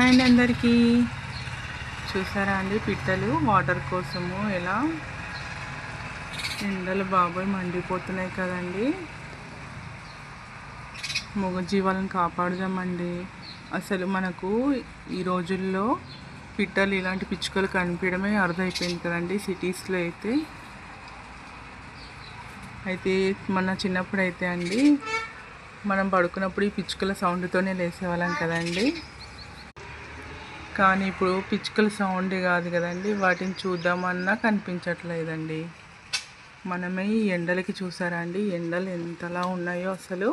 And అందరికీ చూసారా అండి, పిట్టలు వాటర్ కోసము ఎలా ఎండలు బాబోయ్ మండిపోతున్నాయి కదండి. మూగజీవాలను కాపాడుదామండి. అసలు మనకు ఈ రోజుల్లో పిట్టలు ఇలాంటి పిచ్చుకలు కనిపించడమే అర్థమైపోయింది కదండి సిటీస్లో అయితే మన చిన్నప్పుడు అయితే అండి, మనం పడుకున్నప్పుడు ఈ పిచ్చుకల సౌండ్తోనే లేసేవాళ్ళం కదండి. కానీ ఇప్పుడు పిచ్చుకల సౌండ్ కాదు కదండి, వాటిని చూద్దామన్నా కనిపించట్లేదండి. మనమే ఈ ఎండలకి చూసారా అండి, ఎండలు ఎంతలా ఉన్నాయో అసలు.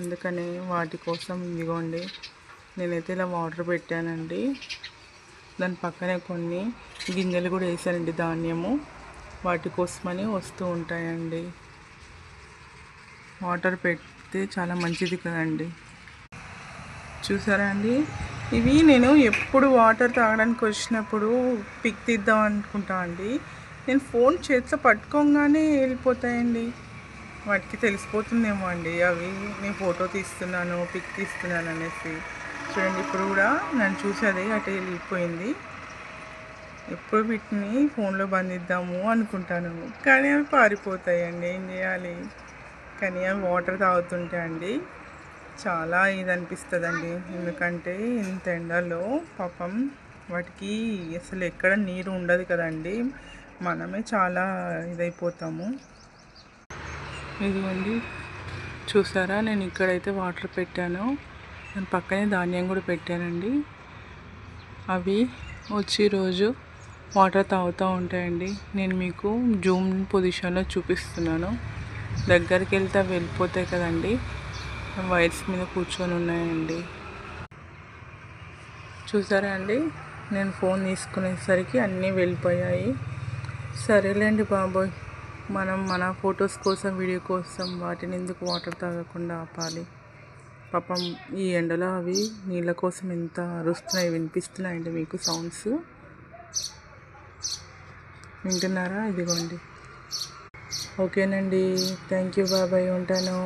అందుకని వాటి కోసం ఇదిగోండి, నేనైతే ఇలా వాటర్ పెట్టానండి. దాని పక్కనే కొన్ని గింజలు కూడా వేసానండి, ధాన్యము. వాటి కోసమని వస్తూ ఉంటాయండి. వాటర్ పెడితే చాలా మంచిది కదండి. చూసారా అండి, ఇవి నేను ఎప్పుడు వాటర్ తాగడానికి వచ్చినప్పుడు పిక్ తీద్దాం అనుకుంటా అండి. నేను ఫోన్ చేతిలో పట్టుకోగానే వెళ్ళిపోతాయండి. వాటికి తెలిసిపోతుందేమో అండి అవి నేను ఫోటో తీస్తున్నాను, పిక్ తీస్తున్నాను అనేసి. చూడండి, ఇప్పుడు కూడా నన్ను చూసేది అటు వెళ్ళిపోయింది. ఎప్పుడు వీటిని ఫోన్లో బంధిద్దాము అనుకుంటాను, కానీ అవి పారిపోతాయండి. ఏం చేయాలి? కానీ అవి వాటర్ తాగుతుంటే అండి చాలా ఇది అనిపిస్తుందండి. ఎందుకంటే ఇంత ఎండలో పాపం వాటికి అసలు ఎక్కడ నీరు ఉండదు కదండి. మనమే చాలా ఇదైపోతాము. ఇదిగోండి, చూసారా, నేను ఇక్కడైతే వాటర్ పెట్టాను, దాని పక్కనే ధాన్యం కూడా పెట్టానండి. అవి వచ్చి రోజు వాటర్ తాగుతూ ఉంటాయండి. నేను మీకు జూమ్ పొజిషన్లో చూపిస్తున్నాను. దగ్గరికి వెళ్తే అవి వెళ్ళిపోతాయి కదండి. వైర్స్ మీద కూర్చొని ఉన్నాయండి. చూసారా అండి, నేను ఫోన్ తీసుకునేసరికి అన్నీ వెళ్ళిపోయాయి. సరేలేండి బాబోయ్, మనం మన ఫొటోస్ కోసం, వీడియో కోసం వాటిని ఎందుకు వాటర్ తాగకుండా ఆపాలి? పాపం ఈ ఎండలో అవి నీళ్ళ కోసం ఎంత అరుస్తున్నాయి, వినిపిస్తున్నాయండి మీకు సౌండ్స్ వింటున్నారా? ఇదిగోండి. ఓకేనండి, థ్యాంక్ యూ బాబాయ్, ఉంటాను.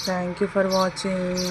Thank you for watching.